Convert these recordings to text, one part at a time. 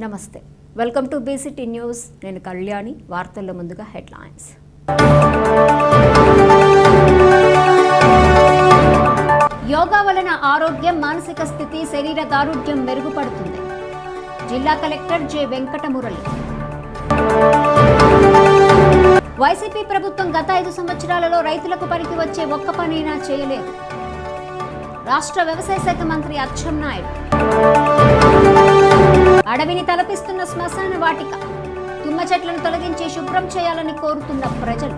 నమస్తే, welcome to BCT news. నేను కళ్యాణి. వార్తల్లో ముందుగా హెడ్లైన్స్. యోగా వలన ఆరోగ్యం, మానసిక స్థితి, శరీర దారుఢ్యం మెరుగుపడుతుంది. జిల్లా కలెక్టర్ జె వెంకటమురళి. వైసీపీ ప్రభుత్వం గత 5 సంవత్సరాలలో రైతులకు పనికి వచ్చే ఒక్క పనైనా చేయలేదు. రాష్ట్ర వ్యవసాయ శాఖ మంత్రి అచ్చెన్నాయుడు. అడవిని తలపిస్తున్న శ్మశాన వాటిక, తుమ్మ చెట్లను తొలగించి శుభ్రం చేయాలని కోరుతున్న ప్రజలు.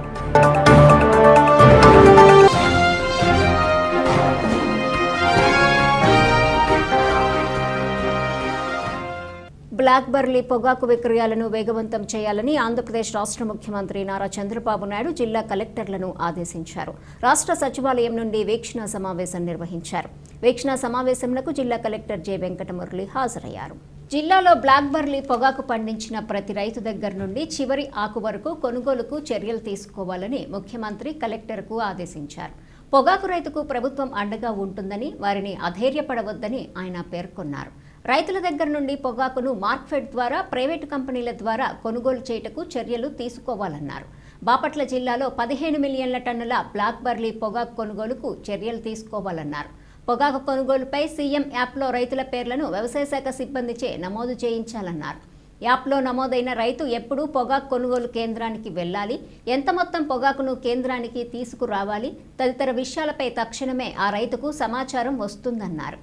బ్లాక్ బర్లీ పొగాకు విక్రయాలను వేగవంతం చేయాలని ఆంధ్రప్రదేశ్ రాష్ట్ర ముఖ్యమంత్రి నారా చంద్రబాబు నాయుడు జిల్లా కలెక్టర్లను ఆదేశించారు. రాష్ట్ర సచివాలయం నుండి వీక్షణ సమావేశం నిర్వహించారు. వీక్షణ సమావేశంలో జిల్లా కలెక్టర్ జె వెంకటమురళి హాజరయ్యారు. జిల్లాలో బ్లాక్ బర్లీ పొగాకు పండించిన ప్రతి రైతు దగ్గర నుండి చివరి ఆకు వరకు కొనుగోలుకు చర్యలు తీసుకోవాలని ముఖ్యమంత్రి కలెక్టర్కు ఆదేశించారు. పొగాకు రైతుకు ప్రభుత్వం అండగా ఉంటుందని, వారిని అధైర్యపడవద్దని ఆయన పేర్కొన్నారు. రైతుల దగ్గర నుండి పొగాకును మార్క్ఫెడ్ ద్వారా, ప్రైవేటు కంపెనీల ద్వారా కొనుగోలు చేయుటకు చర్యలు తీసుకోవాలన్నారు. బాపట్ల జిల్లాలో 15 మిలియన్ల టన్నుల బ్లాక్ బర్లీ పొగాకు కొనుగోలుకు చర్యలు తీసుకోవాలన్నారు. పొగాకు కొనుగోలుపై సీఎం యాప్లో రైతుల పేర్లను వ్యవసాయ శాఖ సిబ్బందిచే నమోదు చేయించాలన్నారు. యాప్లో నమోదైన రైతు ఎప్పుడు పొగాకు కొనుగోలు కేంద్రానికి వెళ్లాలి, ఎంత మొత్తం పొగాకును కేంద్రానికి తీసుకురావాలి తదితర విషయాలపై తక్షణమే ఆ రైతుకు సమాచారం వస్తుందన్నారు.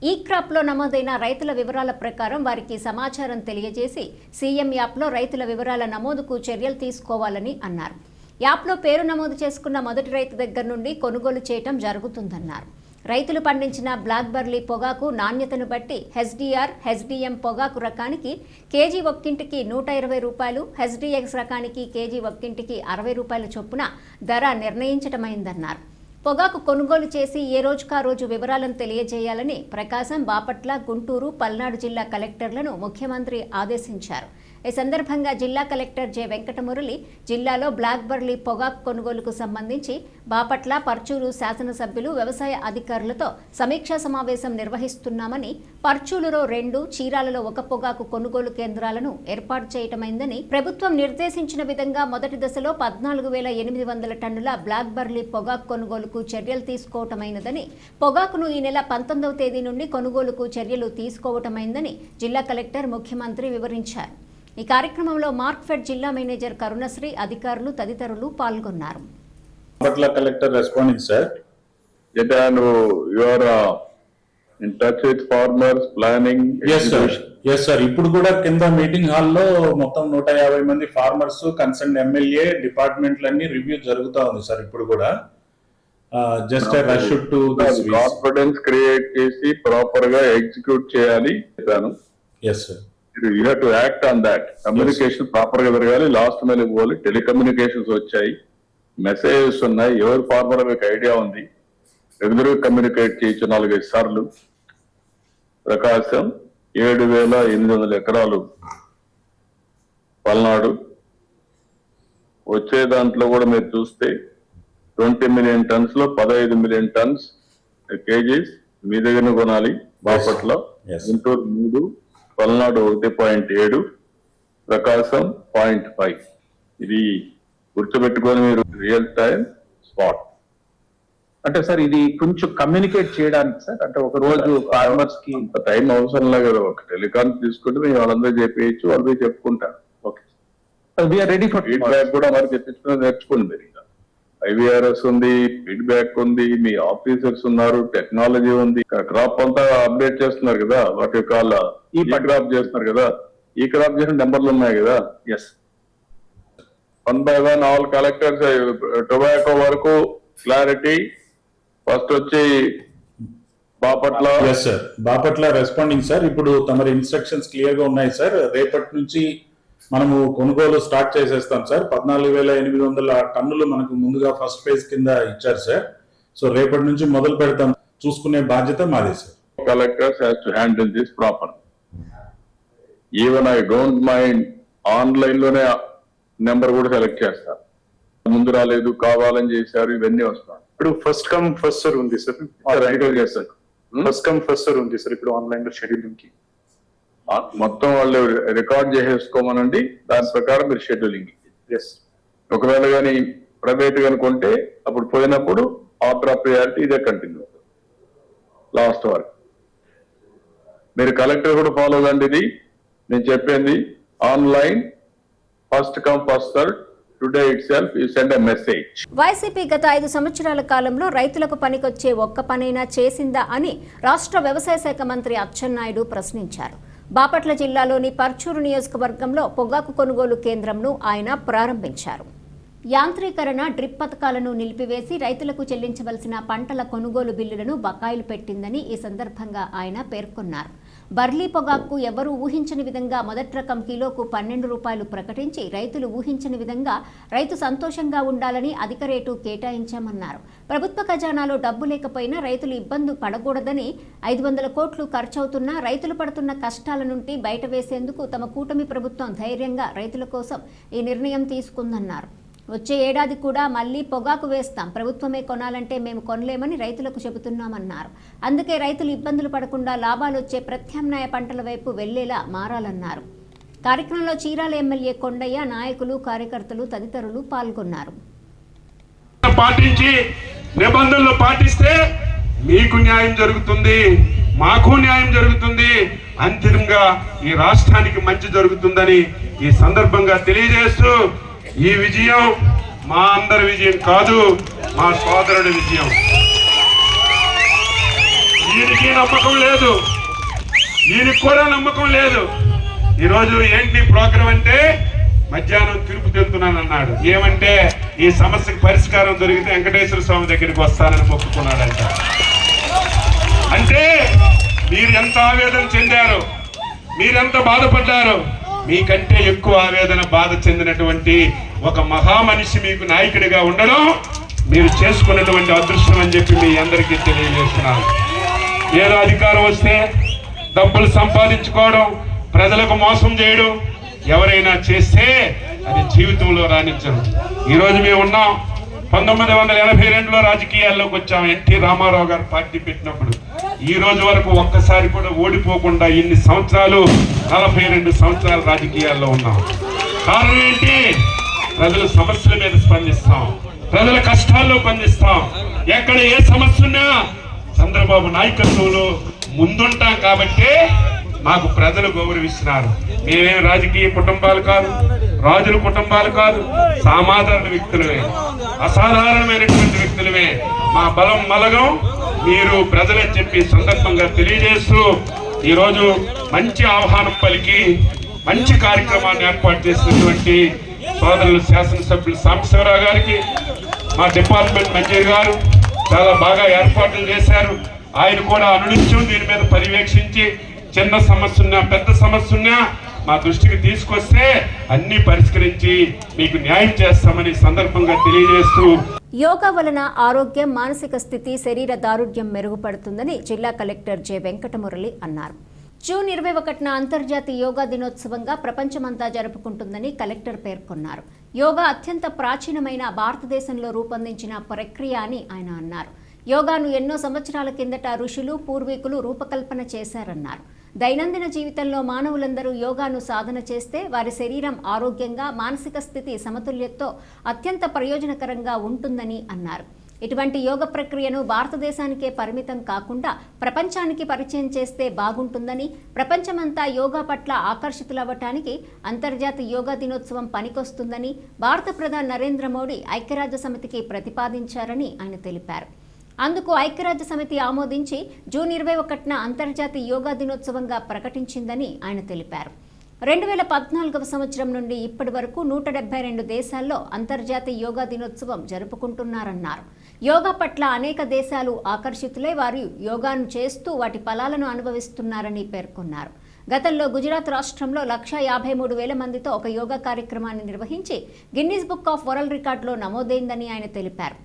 ఈ క్రాప్లో నమోదైన రైతుల వివరాల ప్రకారం వారికి సమాచారం తెలియజేసి సీఎం యాప్లో రైతుల వివరాల నమోదుకు చర్యలు తీసుకోవాలని అన్నారు. యాప్లో పేరు నమోదు చేసుకున్న మొదటి రైతు దగ్గర నుండి కొనుగోలు చేయటం జరుగుతుందన్నారు. రైతులు పండించిన బ్లాక్ బర్లీ పొగాకు నాణ్యతను బట్టి హెచ్డిఆర్, హెచ్డిఎం పొగాకు రకానికి కేజీ ఒక్కింటికి 120 రూపాయలు, హెచ్డిఎక్స్ రకానికి కేజీ ఒక్కింటికి 60 రూపాయల చొప్పున ధర నిర్ణయించటమైందన్నారు. పొగాకు కొనుగోలు చేసి ఏ రోజుకా రోజు వివరాలను తెలియజేయాలని ప్రకాశం, బాపట్ల, గుంటూరు, పల్నాడు జిల్లా కలెక్టర్లను ముఖ్యమంత్రి ఆదేశించారు. ఈ సందర్భంగా జిల్లా కలెక్టర్ జె వెంకటమురళి జిల్లాలో బ్లాక్ బర్లీ పొగాకు కొనుగోలుకు సంబంధించి బాపట్ల, పర్చూరు శాసనసభ్యులు, వ్యవసాయ అధికారులతో సమీక్షా సమావేశం నిర్వహిస్తున్నామని, పర్చూలులో 2, చీరాలలో 1 పొగాకు కొనుగోలు కేంద్రాలను ఏర్పాటు చేయటమైందని, ప్రభుత్వం నిర్దేశించిన విధంగా మొదటి దశలో 14,800 టన్నుల బ్లాక్ బర్లీ పొగాకు కొనుగోలుకు చర్యలు తీసుకోవటమైనదని, పొగాకును ఈ నెల 19వ తేదీ నుండి కొనుగోలుకు చర్యలు తీసుకోవటమైందని జిల్లా కలెక్టర్ ముఖ్యమంత్రి వివరించారు. ఈ కార్యక్రమంలో మార్క్ఫెడ్ జిల్లా మేనేజర్ కరుణశ్రీ, అధికారులు తదితరులు పాల్గొన్నారు. Collector responding sir. in touch with farmers, planning. Yes sir. ఇప్పుడు కూడా కింద మీటింగ్ హాల్లో మొత్తం 150 మంది ఫార్మర్స్, కన్సర్న్ ఎమ్మెల్యే, డిపార్ట్మెంట్లన్నీ రివ్యూ జరుగుతా ఉంది సార్. ఇప్పుడు కూడా just rush to confidence create చేసి ప్రాపర్ గా ఎగ్జిక్యూట్ చేయాలి. yes sir. You have to act on that. Communication proper గా జరగాలి. లాస్ట్ మైల్ పోవాలి. టెలికమ్యూనికేషన్స్ వచ్చాయి, మెసేజెస్ ఉన్నాయి. ఎవరు ఫార్మర్ మీకు ఐడియా ఉంది, రెగ్యులర్ కమ్యూనికేట్ చేయొచ్చు 4-5 సార్లు. ప్రకాశం 7,800 ఎకరాలు, పల్నాడు వచ్చే దాంట్లో కూడా మీరు చూస్తే 20 మిలియన్ టన్స్ లో 15 మిలియన్ టన్స్ కేజీస్ మీ దగ్గర కొనాలి. బాపట్ల, గుంటూరు 3, పల్నాడు 1.7, ప్రకాశం 0.5. ఇది గుర్తుపెట్టుకొని మీరు రియల్ టైం స్పాట్. అంటే సార్ ఇది కొంచెం కమ్యూనికేట్ చేయడానికి సార్, అంటే ఒక రోజు ఫార్మర్స్ కి టైం అవసరం లేదు. ఒక టెలికాన్ తీసుకుంటే మేము వాళ్ళందరూ చెప్పేయచ్చు, వాళ్ళు చెప్పుకుంటారు. Okay, we are ready for feedback కూడా మరి తెప్పించుకుని నేర్చుకోండి. మీరు IVRS ఉంది, ఫీడ్బ్యాక్ ఉంది, మీ ఆఫీసర్స్ ఉన్నారు, టెక్నాలజీ ఉంది. క్రాప్ అంతా అప్డేట్ చేస్తున్నారు కదా, వాటి కాల్ ఈ క్రాప్ చేస్తున్నారు కదా, ఈ క్రాప్ చేసిన నెంబర్లు ఉన్నాయి కదా. Yes, 1 by 1 all collectors tobacco వరకు క్లారిటీ. ఫస్ట్ వచ్చి Bapatla. Yes sir, Bapatla responding sir. ఇప్పుడు తమరి ఇన్స్ట్రక్షన్స్ క్లియర్ గా ఉన్నాయి సార్. రేపటి నుంచి మనము కొనుగోలు స్టార్ట్ చేసేస్తాం సార్. 14,800 టన్నులు మనకు ముందుగా ఫస్ట్ ఫేజ్ కింద ఇచ్చారు సార్. సో రేపటి నుంచి మొదలు పెడతాం. చూసుకునే బాధ్యత మాదే sir. Collectors has to handle this proper. Even I don't mind online లోనే నెంబర్ కూడా సెలెక్ట్ చేస్తారు. ముందు రాలేదు, కావాలని చేశారు, ఇవన్నీ వస్తాయి. ఇప్పుడు ఫస్ట్ కమ్ ఫస్ట్ సర్వ్ ఉంది సార్. రైటర్ చేస్తారు. ఫస్ట్ కమ్ ఫస్ట్ సర్వ్ ఉంది సార్ ఇప్పుడు ఆన్లైన్ లో షెడ్యూలింగ్ కి. మొత్తం వాళ్ళు రికార్డ్ చేసేసుకోమనండి, దాని ప్రకారం మీరు షెడ్యూలింగ్. ఒకవేళ కానీ ప్రైవేట్ కనుకుంటే అప్పుడు పోయినప్పుడు ఆర్డర్ ఆఫ్ ప్రియారిటీ ఇదే కంటిన్యూ లాస్ట్ వరకు. మీరు కలెక్టర్ కూడా ఫాలో అవ్వండి. ఇది నేను చెప్పింది online, first come first serve. Today it self you send a message. YCP గత 5 సంవత్సరాల కాలంలో రైతులకు పనికొచ్చే ఒక్క పనైనా చేసిందా అని రాష్ట్ర వ్యవసాయ శాఖ మంత్రి అచ్చెన్నాయుడు ప్రశ్నించారు. బాపట్ల జిల్లాలోని పర్చూరు నియోజకవర్గంలో పొగాకు కొనుగోలు కేంద్రంను ఆయన ప్రారంభించారు. యాంత్రీకరణ, డ్రిప్ పథకాలను నిలిపివేసి రైతులకు చెల్లించవలసిన పంటల కొనుగోలు బిల్లులను బకాయిలు పెట్టిందని ఈ సందర్భంగా ఆయన పేర్కొన్నారు. బర్లీ పొగాకు ఎవరూ ఊహించని విధంగా మొదటి రకం కిలోకు 12 రూపాయలు ప్రకటించి రైతులు ఊహించని విధంగా రైతు సంతోషంగా ఉండాలని అధిక రేటు కేటాయించామన్నారు. ప్రభుత్వ ఖజానాలో డబ్బు లేకపోయినా రైతులు ఇబ్బంది పడకూడదని 500 కోట్లు ఖర్చవుతున్నా రైతులు పడుతున్న కష్టాల నుండి బయట వేసేందుకు తమ కూటమి ప్రభుత్వం ధైర్యంగా రైతుల కోసం ఈ నిర్ణయం తీసుకుందన్నారు. వచ్చే ఏడాది కూడా మళ్లీ పొగాకు వేస్తాం, ప్రభుత్వమే కొనాలంటే మేము కొనలేమని రైతులకు చెబుతున్నామన్నారు. అందుకే రైతులు ఇబ్బందులు పడకుండా లాభాలు వచ్చే ప్రత్యామ్నాయ పంటల వైపు వెళ్లేలా మారాలన్నారు. కార్యక్రమంలో చీరాల ఎమ్మెల్యే కొండయ్య, నాయకులు, కార్యకర్తలు తదితరులు పాల్గొన్నారు. పాటించి నిబంధనలు పాటిస్తే మీకు న్యాయం జరుగుతుంది, మాకు న్యాయం జరుగుతుంది, అంతిమంగా ఈ రాష్ట్రానికి మంచి జరుగుతుందని ఈ సందర్భంగా తెలియజేస్తూ, ఈ విజయం మా అందరి విజయం కాదు, మా సోదరుడి విజయం. ఈయనకి నమ్మకం లేదు, ఈయనకి కూడా నమ్మకం లేదు. ఈరోజు ఏంటి ప్రోగ్రాం అంటే మధ్యాహ్నం తిరుపతి వెళ్తున్నానన్నాడు. ఏమంటే ఈ సమస్యకు పరిష్కారం దొరికితే వెంకటేశ్వర స్వామి దగ్గరికి వస్తానని మొక్కుకున్నాడంట. అంటే మీరు ఎంత ఆవేదన చెందారు, మీరెంత బాధపడ్డారు, మీకంటే ఎక్కువ ఆవేదన బాధ చెందినటువంటి ఒక మహామనిషి మీకు నాయకుడిగా ఉండడం మీరు చేసుకున్నటువంటి అదృష్టం అని చెప్పి మీ అందరికీ తెలియజేస్తున్నాను. ఏదో అధికారం వస్తే డబ్బులు సంపాదించుకోవడం, ప్రజలకు మోసం చేయడం ఎవరైనా చేస్తే అది జీవితంలో రాణించరు. ఈరోజు మేము ఉన్నాం, 1982లో రాజకీయాల్లోకి వచ్చాం. ఎన్టీ రామారావు గారు పార్టీ పెట్టినప్పుడు ఈ రోజు వరకు ఒక్కసారి కూడా ఓడిపోకుండా ఇన్ని సంవత్సరాలు 42 సంవత్సరాలు రాజకీయాల్లో ఉన్నాం. కారణం ఏంటి? ప్రజల సమస్యల మీద స్పందిస్తాం, ప్రజల కష్టాల్లో స్పందిస్తాం. ఎక్కడ ఏ సమస్య ఉన్నా చంద్రబాబు నాయకత్వంలో ముందుంటాం కాబట్టి మాకు ప్రజలు గౌరవిస్తున్నారు. మేమేం రాజకీయ కుటుంబాలు కాదు, రాజుల కుటుంబాలు కాదు, సామాధారణ వ్యక్తులమే, అసాధారణమైనటువంటి వ్యక్తులమే. మా బలం మలగం మీరు ప్రజలని చెప్పి సందర్భంగా తెలియజేస్తూ, ఈరోజు మంచి ఆహ్వానం పలికి మంచి కార్యక్రమాన్ని ఏర్పాటు చేసినటువంటి సోదరులు శాసనసభ్యులు సాంబశివరావు గారికి, మా డిపార్ట్మెంట్ మంత్రి గారు చాలా బాగా ఏర్పాట్లు చేశారు. ఆయన కూడా అనునిత్యం దీని మీద పర్యవేక్షించి చిన్న సమస్య ఉన్నా పెద్ద సమస్య ఉన్నా మా దృష్టికి తీసుకొస్తే అన్ని పరిష్కరించి మీకు న్యాయం చేస్తామని సందర్భంగా తెలియజేస్తూ, యోగా వలన ఆరోగ్యం, మానసిక స్థితి, శరీర దారుఢ్యం మెరుగుపడుతుందని జిల్లా కలెక్టర్ జె వెంకటమురళి అన్నారు. జూన్ 21న అంతర్జాతీయ యోగా దినోత్సవంగా ప్రపంచమంతా జరుపుకుంటుందని కలెక్టర్ పేర్కొన్నారు. యోగా అత్యంత ప్రాచీనమైన భారతదేశంలో రూపొందించిన ప్రక్రియ అని ఆయన అన్నారు. యోగాను ఎన్నో సంవత్సరాల కిందట ఋషులు, పూర్వీకులు రూపకల్పన చేశారన్నారు. దైనందిన జీవితంలో మానవులందరూ యోగాను సాధన చేస్తే వారి శరీరం ఆరోగ్యంగా, మానసిక స్థితి సమతుల్యతతో అత్యంత ప్రయోజనకరంగా ఉంటుందని అన్నారు. ఇటువంటి యోగ ప్రక్రియను భారతదేశానికే పరిమితం కాకుండా ప్రపంచానికి పరిచయం చేస్తే బాగుంటుందని, ప్రపంచమంతా యోగా పట్ల ఆకర్షితులవ్వటానికి అంతర్జాతీయ యోగా దినోత్సవం పనికొస్తుందని భారత ప్రధాని నరేంద్ర మోడీ ఐక్యరాజ్య సమితికి ప్రతిపాదించారని ఆయన తెలిపారు. అందుకు ఐక్యరాజ్య సమితి ఆమోదించి జూన్ 21న అంతర్జాతీయ యోగా దినోత్సవంగా ప్రకటించిందని ఆయన తెలిపారు. 2014వ సంవత్సరం నుండి ఇప్పటి వరకు 172 దేశాల్లో అంతర్జాతీయ యోగా దినోత్సవం జరుపుకుంటున్నారన్నారు. యోగా పట్ల అనేక దేశాలు ఆకర్షితులై వారు యోగాను చేస్తూ వాటి ఫలాలను అనుభవిస్తున్నారని పేర్కొన్నారు. గతంలో గుజరాత్ రాష్ట్రంలో 153,000 మందితో ఒక యోగా కార్యక్రమాన్ని నిర్వహించి గిన్నిస్ బుక్ ఆఫ్ వరల్డ్ రికార్డులో నమోదైందని ఆయన తెలిపారు.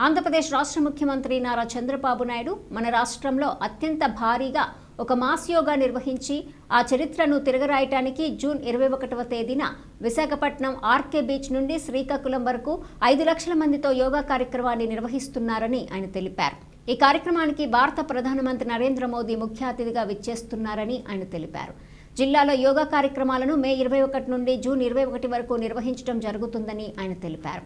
ఆంధ్రప్రదేశ్ రాష్ట్ర ముఖ్యమంత్రి నారా చంద్రబాబు నాయుడు మన రాష్ట్రంలో అత్యంత భారీగా ఒక మాస్ యోగా నిర్వహించి ఆ చరిత్రను తిరగరాయటానికి జూన్ 21వ తేదీన విశాఖపట్నం ఆర్కే బీచ్ నుండి శ్రీకాకుళం వరకు 5 లక్షల మందితో యోగా కార్యక్రమాన్ని నిర్వహిస్తున్నారని ఆయన తెలిపారు. ఈ కార్యక్రమానికి భారత ప్రధానమంత్రి నరేంద్ర మోదీ ముఖ్య అతిథిగా విచ్చేస్తున్నారని ఆయన తెలిపారు. జిల్లాలో యోగా కార్యక్రమాలను మే 21 నుండి జూన్ 21 వరకు నిర్వహించడం జరుగుతుందని ఆయన తెలిపారు.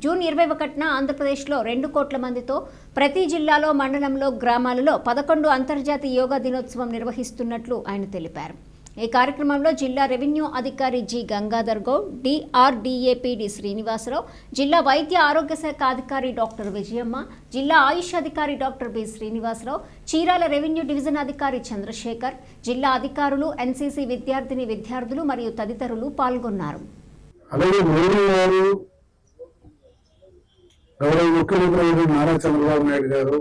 జూన్ 21న ఆంధ్రప్రదేశ్లో 2 కోట్ల మందితో ప్రతి జిల్లాలో, మండలంలో, గ్రామాలలో 11 అంతర్జాతీయ యోగా దినోత్సవం నిర్వహిస్తున్నట్లు ఆయన తెలిపారు. ఈ కార్యక్రమంలో జిల్లా రెవెన్యూ అధికారి జి గంగాధర్ గౌడ్, డిఆర్డీఏపీడీ శ్రీనివాసరావు, జిల్లా వైద్య ఆరోగ్య శాఖ అధికారి డాక్టర్ విజయమ్మ, జిల్లా ఆయుష్ అధికారి doctor B Srinivasarao, Chirala revenue division అధికారి చంద్రశేఖర్, జిల్లా అధికారులు, ఎన్సీసీ విద్యార్థులు మరియు తదితరులు పాల్గొన్నారు. అలాగే మోడీ గారు, గౌరవ ముఖ్యమంత్రి నారా చంద్రబాబు నాయుడు గారు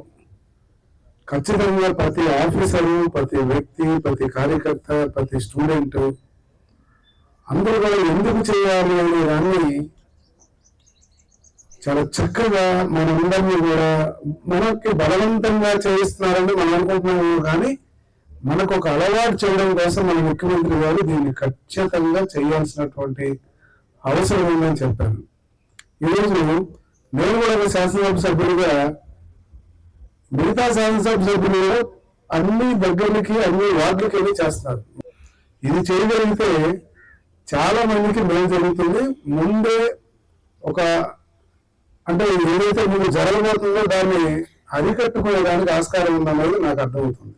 ఖచ్చితంగా ప్రతి ఆఫీసరు, ప్రతి వ్యక్తి, ప్రతి కార్యకర్త, ప్రతి స్టూడెంట్ అందరూ కూడా ఎందుకు చేయాలి అనే దాన్ని చాలా చక్కగా మనందరినీ కూడా మనకి బలవంతంగా చేయిస్తున్నారని మనం అనుకుంటున్నాము, కానీ మనకు ఒక అలవాటు చేయడం కోసం మన ముఖ్యమంత్రి గారు దీన్ని ఖచ్చితంగా చేయాల్సినటువంటి అవసరం ఉందని చెప్పారు. ఈరోజు నేను కూడా ఒక శాసనసభ సభ్యుడిగా మిగతా శాసనసభ సభ్యులు అన్ని దగ్గరికి, అన్ని వార్డులకి వెళ్ళి చేస్తున్నారు. ఇది చేయగలిగితే చాలా మందికి మేలు జరుగుతుంది. ముందే ఒక అంటే ఏదైతే ముందు జరగబోతుందో దాన్ని అరికట్టుకునేదానికి ఆస్కారం ఉందన్నది నాకు అర్థమవుతుంది.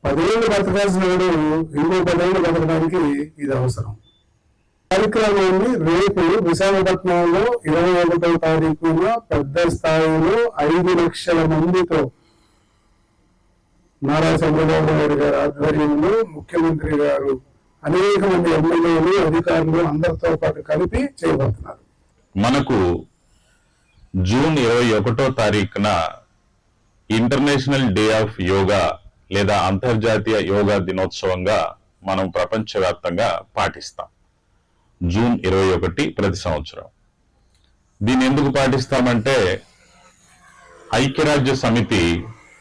10 ఏళ్ళు బతకాల్సిన వాడు ఇంకో 10 ఏళ్ళు బతకడానికి ఇది అవసరం. కార్యక్రమాన్ని రేపు విశాఖపట్నంలో 21వ తారీఖున పెద్ద స్థాయిలో 5 లక్షల మందితో నారా చంద్రబాబు నాయుడు గారి ఆధ్వర్యంలో ముఖ్యమంత్రి గారు అనేక మంది ఎమ్మెల్యేలు, అధికారులు అందరితో పాటు కలిపి చేయబోతున్నారు. మనకు జూన్ 21వ తారీఖున ఇంటర్నేషనల్ డే ఆఫ్ యోగా లేదా అంతర్జాతీయ యోగా దినోత్సవంగా మనం ప్రపంచవ్యాప్తంగా పాటిస్తాం. జూన్ 21 ప్రతి సంవత్సరం. దీన్ని ఎందుకు పాటిస్తామంటే ఐక్యరాజ్య సమితి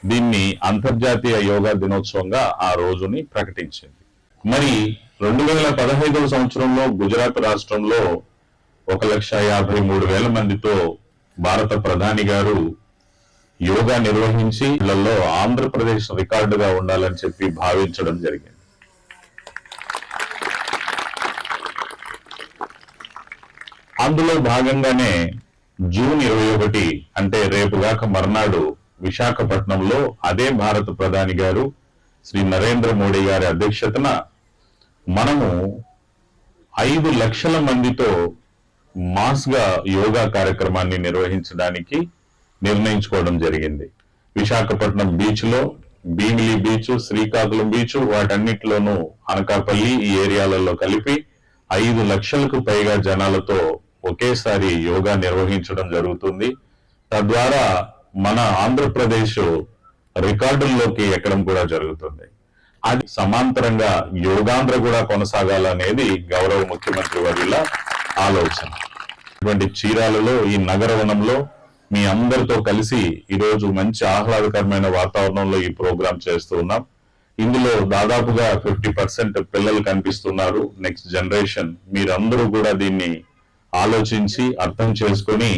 దీన్ని అంతర్జాతీయ యోగా దినోత్సవంగా ఆ రోజుని ప్రకటించింది. మరి 2015వ సంవత్సరంలో గుజరాత్ రాష్ట్రంలో 1,53,000 మందితో భారత ప్రధాని గారు యోగా నిర్వహించి ఇళ్లలో ఆంధ్రప్రదేశ్ రికార్డుగా ఉండాలని చెప్పి భావించడం జరిగింది. అందులో భాగంగానే జూన్ 21 అంటే రేపుగాక మర్నాడు విశాఖపట్నంలో అదే భారత ప్రధాని గారు శ్రీ నరేంద్ర మోడీ గారి అధ్యక్షతన మనము 5 లక్షల మందితో మాస్గా యోగా కార్యక్రమాన్ని నిర్వహించడానికి నిర్ణయించుకోవడం జరిగింది. విశాఖపట్నం బీచ్ లో, భీమిలి బీచ్, శ్రీకాకుళం బీచ్, వాటన్నిటిలోనూ అనకాపల్లి ఈ ఏరియాలలో కలిపి 5 లక్షలకు పైగా జనాలతో ఒకేసారి యోగా నిర్వహించడం జరుగుతుంది. తద్వారా మన ఆంధ్రప్రదేశ్ రికార్డుల్లోకి ఎక్కడం కూడా జరుగుతుంది. అది సమాంతరంగా యోగాంధ్ర కూడా కొనసాగాలనేది గౌరవ ముఖ్యమంత్రి వర్యుల ఆలోచన. ఇటువంటి చీరాలలో ఈ నగరవనంలో మీ అందరితో కలిసి ఈరోజు మంచి ఆహ్లాదకరమైన వాతావరణంలో ఈ ప్రోగ్రాం చేస్తూ ఉన్నాం. ఇందులో దాదాపుగా 50% పిల్లలు కనిపిస్తున్నారు. Next generation. మీరందరూ కూడా దీన్ని ఆలోచించి అర్థం చేసుకొని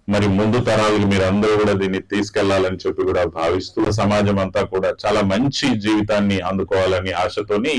మరి ముందు తరాలకు మీరందరూ కూడా దీన్ని తీసుకెళ్లాలని చెప్పి కూడా భావిస్తూ సమాజం అంతా కూడా చాలా మంచి జీవితాన్ని అందుకోవాలని ఆశతోని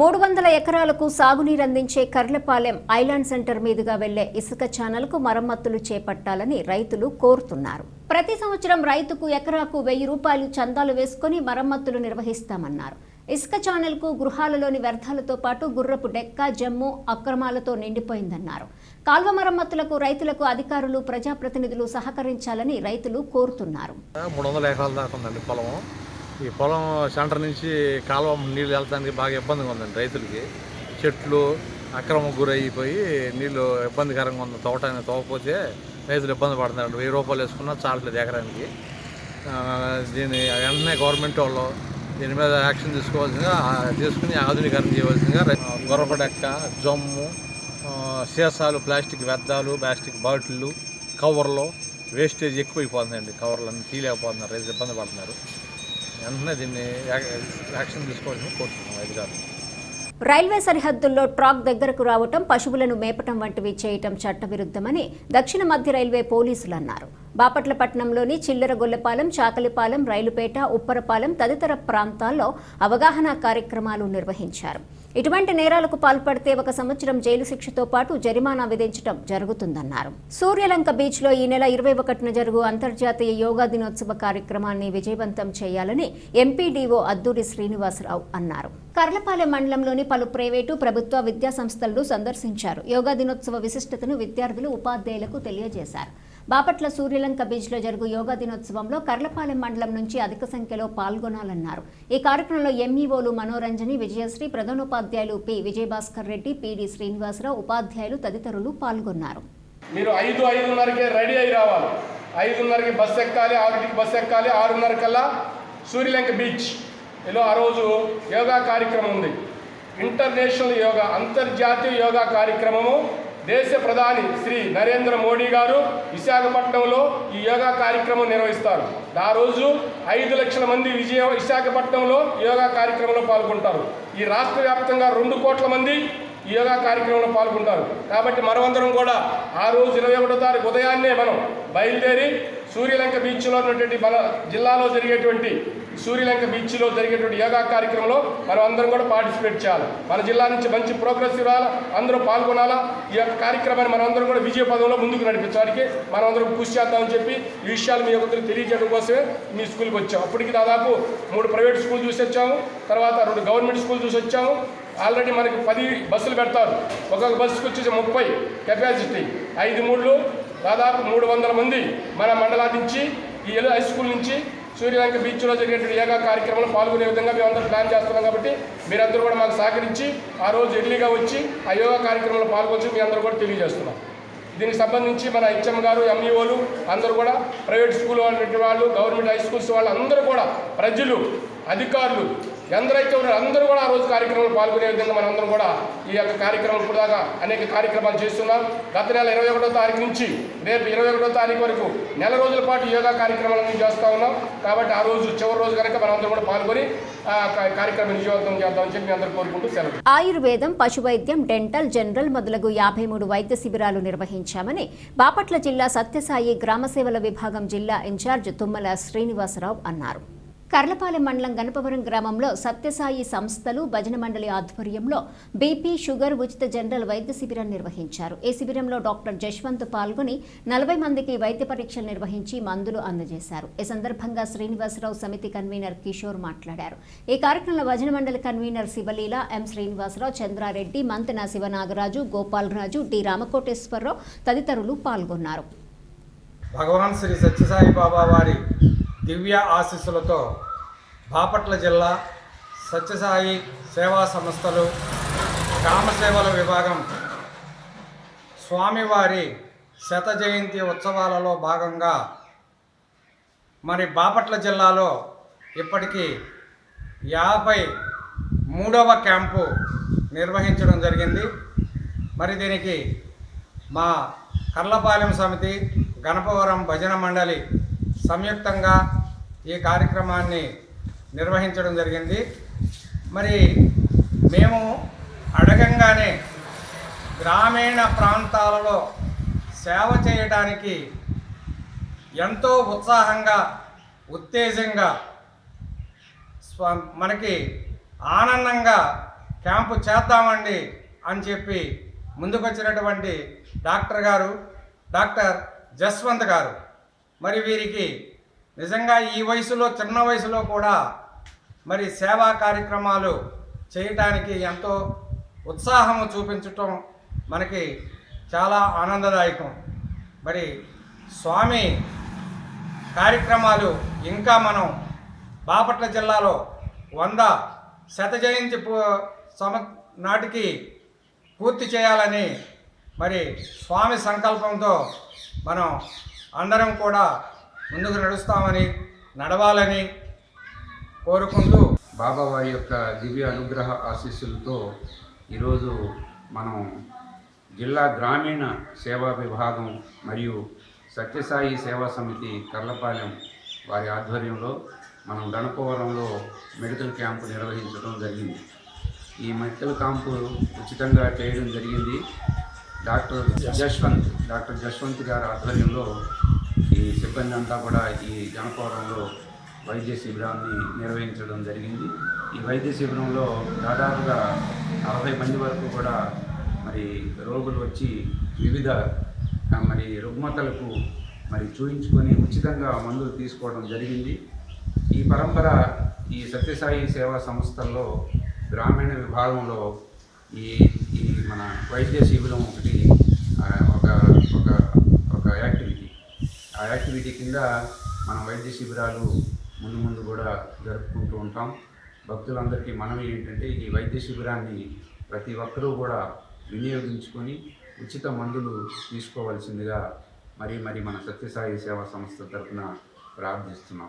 300 ఎకరాలకు సాగునీరు అందించే కర్లపాలెం ఐలాండ్ సెంటర్ మీదుగా వెళ్లే ఇసుక ఛానల్కు మరమ్మతులు చేపట్టాలని రైతులు కోరుతున్నారు. ప్రతి సంవత్సరం రైతుకు ఎకరాకు 1000 రూపాయలు చందాలు వేసుకుని మరమ్మతులు నిర్వహిస్తామన్నారు. ఇసుక ఛానల్కు గృహాలలోని వ్యర్థాలతో పాటు గుర్రపు డెక్క, జమ్ము అక్రమాలతో నిండిపోయిందన్నారు. కాల్వ మరమ్మతులకు రైతులకు అధికారులు, ప్రజాప్రతినిధులు సహకరించాలని రైతులు కోరుతున్నారు. 300 ఎకరాల దాకా ఉందండి పొలం. ఈ పొలం సెంటర్ నుంచి కాలువ నీళ్ళు వెళ్తానికి బాగా ఇబ్బందిగా ఉందండి రైతులకి. చెట్లు అక్రమం గురైపోయి నీళ్ళు ఇబ్బందికరంగా ఉంది. తవ్వకపోతే రైతులు ఇబ్బంది పడుతున్నారు. 1000 రూపాయలు వేసుకున్నా చాలట్లేదు ఎకరానికి. దీన్ని వెంటనే గవర్నమెంట్ వాళ్ళు దీని మీద యాక్షన్ తీసుకుని ఆధునీకరణ చేయవలసిందిగా గొర్రప డెక్క, జమ్ము, సీసాలు, ప్లాస్టిక్ వ్యర్థాలు, ప్లాస్టిక్ బాటిళ్ళు, కవర్లు వేస్టేజ్ ఎక్కువైపోతుందండి. కవర్లన్నీ తీయలేకపోతున్నారు, రైతులు ఇబ్బంది పడుతున్నారు. వెంటనే దీన్ని యాక్షన్ తీసుకోవాలని కోరుతున్నాం అధికారులు. రైల్వే సరిహద్దుల్లో ట్రాక్ దగ్గరకు రావటం, పశువులను మేపటం వంటివి చేయటం చట్టవిరుద్ధమని దక్షిణ మధ్య రైల్వే పోలీసులు అన్నారు. బాపట్ల పట్టణంలోని చిల్లరగొల్లపాలెం, చాకలిపాలెం, రైలుపేట, ఉప్పరపాలెం తదితర ప్రాంతాల్లో అవగాహన కార్యక్రమాలు నిర్వహించారు. ఇటువంటి నేరాలకు పాల్పడితే 1 సంవత్సరం జైలు శిక్షతో పాటు జరిమానా విధించడం జరుగుతుందన్నారు. సూర్యలంక బీచ్ లో ఈ నెల 21న జరుగు అంతర్జాతీయ యోగా దినోత్సవ కార్యక్రమాన్ని విజయవంతం చేయాలని ఎంపీడీఓ అద్దూరి శ్రీనివాసరావు అన్నారు. కర్లపాలెం మండలంలోని పలు ప్రైవేటు, ప్రభుత్వ విద్యా సంస్థలను సందర్శించారు. యోగా దినోత్సవ విశిష్టతను విద్యార్థులు, ఉపాధ్యాయులకు తెలియజేశారు. బాపట్ల సూర్యలంక బీచ్ లో జరుగు యోగా దినోత్సవంలో కర్లపాలెం మండలం నుంచి అధిక సంఖ్యలో పాల్గొనాలన్నారు. ఈ కార్యక్రమంలో ఎంఈఓలు మనోరంజని, విజయశ్రీ, ప్రధానోపాధ్యాయులు పి విజయభాస్కర్ రెడ్డి, పిడి శ్రీనివాసరావు, ఉపాధ్యాయులు తదితరులు పాల్గొన్నారు. మీరు 5-5:30కే రెడీ అయి రావాలి. 5:30కి బస్సు ఎక్కాలి, 6కి బస్సు ఎక్కాలి. 6:30 కల్లా సూర్యలంక బీచ్ ఇలా ఆ రోజు యోగా కార్యక్రమం ఉంది. ఇంటర్నేషనల్ యోగా, అంతర్జాతీయ యోగా కార్యక్రమము దేశ ప్రధాని శ్రీ నరేంద్ర మోడీ గారు విశాఖపట్నంలో ఈ యోగా కార్యక్రమం నిర్వహిస్తారు. ఆ రోజు 5 లక్షల మంది విశాఖపట్నంలో యోగా కార్యక్రమంలో పాల్గొంటారు. ఈ రాష్ట్ర వ్యాప్తంగా 2 కోట్ల మంది ఈ యోగా కార్యక్రమంలో పాల్గొంటారు. కాబట్టి మనమందరం కూడా ఆ రోజు 21వ తారీఖు ఉదయాన్నే మనం బయలుదేరి సూర్యలంక బీచ్లో ఉన్నటువంటి మన జిల్లాలో జరిగేటువంటి సూర్యలంక బీచ్లో జరిగేటువంటి యోగా కార్యక్రమంలో మనం అందరం కూడా పార్టిసిపేట్ చేయాలి. మన జిల్లా నుంచి మంచి ప్రోగ్రెస్ ఇవ్వాలి, అందరూ పాల్గొనాలా. ఈ యొక్క కార్యక్రమాన్ని మనం అందరం కూడా విజయ పదంలో ముందుకు నడిపించడానికి మనం అందరం కృషి చేద్దామని చెప్పి ఈ విషయాలు మీ యొక్క తెలియజేయడం కోసమే మీ స్కూల్కి వచ్చాము. అప్పటికి దాదాపు 3 ప్రైవేట్ స్కూల్ చూసి వచ్చాము, తర్వాత 2 గవర్నమెంట్ స్కూల్ చూసి వచ్చాము. ఆల్రెడీ మనకి 10 బస్సులు పెడతారు. ఒక్కొక్క బస్సుకు వచ్చేసి 30 కెపాసిటీ. 5 దాదాపు 300 మంది మన మండలం నుంచి ఈ హై స్కూల్ నుంచి సూర్యలంక బీచ్లో జరిగేటువంటి యోగా కార్యక్రమంలో పాల్గొనే విధంగా మేము అందరూ ప్లాన్ చేస్తున్నాం. కాబట్టి మీరందరూ కూడా మాకు సహకరించి ఆ రోజు ఎర్లీగా వచ్చి ఆ యోగా కార్యక్రమంలో పాల్గొని మీ అందరూ కూడా తెలియజేస్తున్నాం. దీనికి సంబంధించి మన హెచ్ఎం గారు, ఎంఈఓలు అందరూ కూడా, ప్రైవేట్ స్కూల్ వాళ్ళు, గవర్నమెంట్ హై స్కూల్స్ వాళ్ళు అందరూ కూడా, ప్రజలు, అధికారులు ఎందరైతే ఉన్నారో అందరూ కూడా ఆ రోజు కార్యక్రమంలో పాల్గొనే విధంగా మనందరం కూడా ఈ యొక్క కార్యక్రమం ఇప్పుడు దాకా అనేక కార్యక్రమాలు చేస్తున్నాం. గత నెల 21వ తారీఖు నుంచి రేపు 21వ తారీఖు వరకు నెల రోజుల పాటు యోగా కార్యక్రమాలను చేస్తూ ఉన్నాం. కాబట్టి ఆ రోజు చివరి రోజు కనుక మనందరం కూడా పాల్గొని ఆ కార్యక్రమం విజయవంతం చేద్దామని చెప్పి అందరూ కోరుకుంటూ సెలవు. ఆయుర్వేదం, పశువైద్యం, డెంటల్, జనరల్ మొదలగు 53 వైద్య శిబిరాలు నిర్వహించామని బాపట్ల జిల్లా సత్యసాయి గ్రామ సేవల విభాగం జిల్లా ఇన్ఛార్జ్ తుమ్మల శ్రీనివాసరావు అన్నారు. కర్లపాలెం మండలం గణపవరం గ్రామంలో సత్యసాయి సంస్థలు, భజన మండలి ఆధ్వర్యంలో బీపీ, షుగర్ ఉచిత జనరల్ వైద్య శిబిరం నిర్వహించారు. ఈ శిబిరంలో డాక్టర్ జశ్వంత్ పాల్గొని 40 మందికి వైద్య పరీక్షలు నిర్వహించి మందులు అందజేశారు. ఈ సందర్భంగా శ్రీనివాసరావు సమితి కన్వీనర్ కిషోర్ మాట్లాడారు. ఈ కార్యక్రమంలో భజన మండలి కన్వీనర్ శివలీల, ఎం శ్రీనివాసరావు, చంద్రారెడ్డి, మంతెన శివనాగరాజు, గోపాలరాజు, డి రామకోటేశ్వరరావు తదితరులు పాల్గొన్నారు. భగవాన్ శ్రీ సత్యసాయి బాబా వారి దివ్య ఆశీస్సులతో బాపట్ల జిల్లా సత్యసాయి సేవా సంస్థలు గ్రామ సేవల విభాగం స్వామివారి శత జయంతి ఉత్సవాలలో భాగంగా మరి బాపట్ల జిల్లాలో ఇప్పటికీ 53వ క్యాంపు నిర్వహించడం జరిగింది. మరి దీనికి మా కర్లపాలెం సమితి, గణపవరం భజన మండలి సంయుక్తంగా ఈ కార్యక్రమాన్ని నిర్వహించడం జరిగింది. మరి మేము అడగంగానే గ్రామీణ ప్రాంతాలలో సేవ చేయడానికి ఎంతో ఉత్సాహంగా, ఉత్తేజంగా, మనకి ఆనందంగా క్యాంపు చేద్దామండి అని చెప్పి ముందుకొచ్చినటువంటి డాక్టర్ గారు, డాక్టర్ జస్వంత్ గారు, మరి వీరికి నిజంగా ఈ వయసులో, చిన్న వయసులో కూడా మరి సేవా కార్యక్రమాలు చేయటానికి ఎంతో ఉత్సాహము చూపించటం మనకి చాలా ఆనందదాయకం. మరి స్వామి కార్యక్రమాలు ఇంకా మనం బాపట్ల జిల్లాలో 100 శత జయంతి నాటికి పూర్తి చేయాలని మరి స్వామి సంకల్పంతో మనం అందరం కూడా ముందుకు నడవాలని కోరుకుంటూ బాబా వారి యొక్క దివ్య అనుగ్రహ ఆశీస్సులతో ఈరోజు మనం జిల్లా గ్రామీణ సేవా విభాగం మరియు సత్యసాయి సేవా సమితి కర్లపాలెం వారి ఆధ్వర్యంలో మనం గణపవరంలో మెడికల్ క్యాంపు నిర్వహించడం జరిగింది. ఈ మెడికల్ క్యాంపు ఉచితంగా చేయడం జరిగింది. డాక్టర్ జశ్వంత్ గారి ఆధ్వర్యంలో ఈ ఈ సిబ్బంది అంతా కూడా ఈ జనపవరంలో వైద్య శిబిరాన్ని నిర్వహించడం జరిగింది. ఈ వైద్య శిబిరంలో దాదాపుగా 40 మంది వరకు కూడా మరి రోగులు వచ్చి వివిధ మరి రుగ్మతలకు మరి చూయించుకొని ఉచితంగా మందులు తీసుకోవడం జరిగింది. ఈ పరంపర ఈ సత్యసాయి సేవా సంస్థల్లో గ్రామీణ విభాగంలో ఈ ఈ మన వైద్య శిబిరం ఒకటి ఒక యాక్టివిటీ. ఆ యాక్టివిటీ కింద మనం వైద్య శిబిరాలు ముందు కూడా జరుపుకుంటూ ఉంటాం. భక్తులందరికీ మనవి ఏంటంటే ఈ వైద్య శిబిరాన్ని ప్రతి ఒక్కరూ కూడా వినియోగించుకొని ఉచిత మందులు తీసుకోవాల్సిందిగా మరి మన సత్యసాయి సేవా సంస్థ తరఫున ప్రార్థిస్తున్నాం.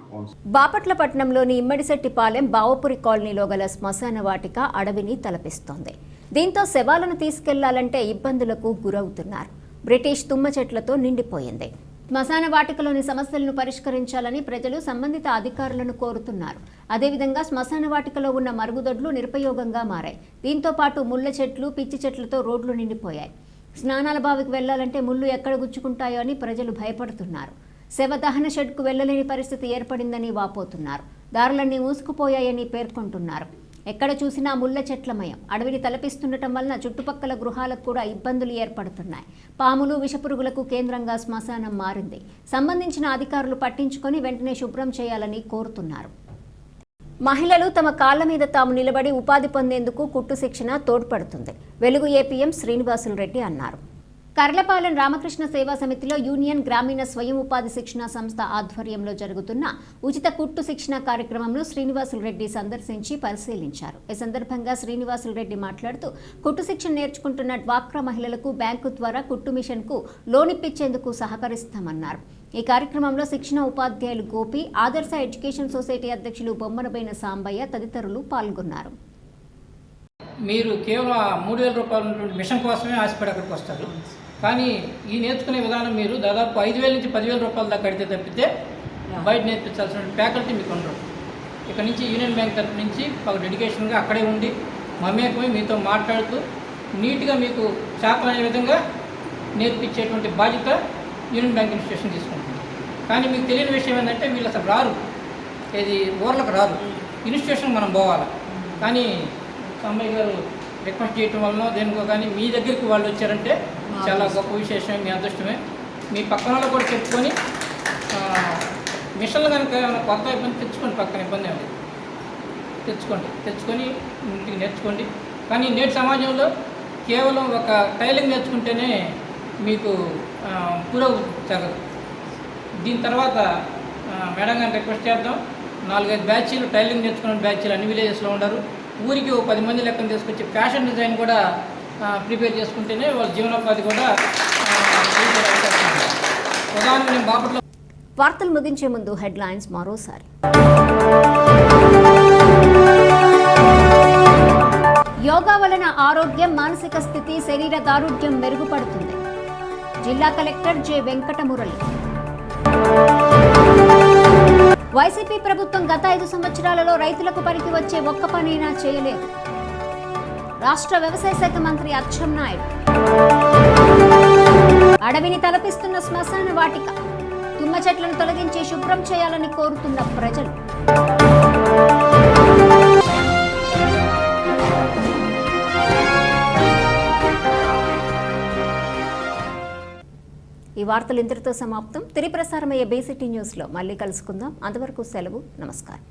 బాపట్ల పట్టణంలోని ఇమ్మడిశెట్టిపాలెం బావపురి కాలనీలో గల శ్మశాన వాటిక అడవిని తలపిస్తోంది. దీంతో శవాలను తీసుకెళ్లాలంటే ఇబ్బందులకు గురవుతున్నారు. బ్రిటిష్ తుమ్మ చెట్లతో నిండిపోయింది. శ్మశాన వాటికలోని సమస్యలను పరిష్కరించాలని ప్రజలు సంబంధిత అధికారులను కోరుతున్నారు. అదేవిధంగా శ్మశాన వాటికలో ఉన్న మరుగుదొడ్లు నిరుపయోగంగా మారాయి. దీంతో పాటు ముళ్ళ చెట్లు, పిచ్చి చెట్లతో రోడ్లు నిండిపోయాయి. స్నానాల బావికి వెళ్లాలంటే ముళ్ళు ఎక్కడ గుచ్చుకుంటాయో అని ప్రజలు భయపడుతున్నారు. శవ దహన షెడ్కు వెళ్లలేని పరిస్థితి ఏర్పడిందని వాపోతున్నారు. దారులన్నీ మూసుకుపోయాయని పేర్కొంటున్నారు. ఎక్కడ చూసినా ముళ్ళ చెట్లమయం. అడవిని తలపిస్తుండటం వలన చుట్టుపక్కల గృహాలకు కూడా ఇబ్బందులు ఏర్పడుతున్నాయి. పాములు, విషపురుగులకు కేంద్రంగా శ్మశానం మారింది. సంబంధించిన అధికారులు పట్టించుకొని వెంటనే శుభ్రం చేయాలని కోరుతున్నారు. మహిళలు తమ కాళ్ల మీద తాము నిలబడి ఉపాధి పొందేందుకు కుట్టు శిక్షణ తోడ్పడుతుంది. వెలుగు ఏపీఎం శ్రీనివాసులు రెడ్డి అన్నారు. కర్లపాలెం రామకృష్ణ సేవా సమితిలో యూనియన్ గ్రామీణ స్వయం ఉపాధి శిక్షణ సంస్థ ఆధ్వర్యంలో జరుగుతున్న ఉచిత కుట్టు శిక్షణ కార్యక్రమంలో శ్రీనివాసులు రెడ్డి సందర్శించి పరిశీలించారు. ఈ సందర్భంగా శ్రీనివాసులు రెడ్డి మాట్లాడుతూ కుట్టు శిక్షణ నేర్చుకుంటున్న డ్వాక్రా మహిళలకు బ్యాంకు ద్వారా కుట్టు మిషన్కు లోన్ ఇప్పించేందుకు సహకరిస్తామన్నారు. ఈ కార్యక్రమంలో శిక్షణ ఉపాధ్యాయులు గోపి, ఆదర్శ ఎడ్యుకేషన్ సొసైటీ అధ్యక్షులు బొమ్మనబైన సాంబయ్య తదితరులు పాల్గొన్నారు. మీరు కేవలం 3,000 రూపాయలు ఉన్నటువంటి మిషన్ కోసమే ఆశపడి అక్కడికి వస్తారు. కానీ ఈ నేర్చుకునే విధానం మీరు దాదాపు 5,000 నుంచి 10,000 రూపాయల దాకా కడితే తప్పితే బయట నేర్పించాల్సిన ఫ్యాకల్టీ మీకు ఉండరు. ఇక్కడ నుంచి యూనియన్ బ్యాంక్ తరఫు నుంచి ఒక డెడికేషన్గా అక్కడే ఉండి మమేకమై మీతో మాట్లాడుతూ నీట్గా మీకు చేతనయ్యే విధంగా నేర్పించేటువంటి బాధ్యత యూనియన్ బ్యాంక్ ఇన్స్టిట్యూషన్ తీసుకుంటుంది. కానీ మీకు తెలియని విషయం ఏంటంటే వీళ్ళు అసలు రారు, ఇది ఊర్లకు రారు, ఇన్స్టిట్యూషన్ మనం పోవాలి. కానీ అమ్మాయి గారు రిక్వెస్ట్ చేయటం వలన దేనికో కానీ మీ దగ్గరికి వాళ్ళు వచ్చారంటే చాలా గొప్ప విశేషమే, మీ అదృష్టమే. మీ పక్కన వాళ్ళు కూడా చెప్పుకొని మిషన్లు కనుక ఏమైనా కొత్త ఇబ్బంది తెచ్చుకోండి, పక్కన ఇబ్బంది ఏమి తెచ్చుకొని ఇంటికి నేర్చుకోండి. కానీ నేటి సమాజంలో కేవలం ఒక టైలింగ్ నేర్చుకుంటేనే మీకు పురోగతి జరగదు. దీని తర్వాత మేడం గారిని రిక్వెస్ట్ చేద్దాం, 4-5 బ్యాచీలు టైలింగ్ నేర్చుకున్న బ్యాచీలు అన్ని విలేజెస్లో ఉన్నారు. ఊరికి 10 మంది లెక్కను తీసుకొచ్చి ఫ్యాషన్ డిజైన్ కూడా ప్రిపేర్ చేసుకుంటేనే వాళ్ళ జీవనోపాధి కూడా ఉదాహరణకు నేను బాపట్ల. వార్తలు ముగించే ముందు హెడ్లైన్స్ మరోసారి. యోగా వలన ఆరోగ్యం, మానసిక స్థితి, శరీర దారుఢ్యం మెరుగుపడుతుంది. జిల్లా కలెక్టర్ జె వెంకటమురళి. వైసీపీ ప్రభుత్వం గత 5 సంవత్సరాలలో రైతులకు పనికి వచ్చే ఒక్క పనైనా చేయలేదు. రాష్ట్ర వ్యవసాయ శాఖ మంత్రి అచ్చెన్నాయుడు. అడవిని తలపిస్తున్న శ్మశాన వాటిక, తుమ్మ చెట్లను తొలగించి శుభ్రం చేయాలని కోరుతున్న ప్రజలు. ఈ వార్తలు ఇంతటితో సమాప్తం. తిరిగి ప్రసారమయ్యే బీసీటీ న్యూస్లో మళ్ళీ కలుసుకుందాం. అంతవరకు సెలవు. నమస్కారం.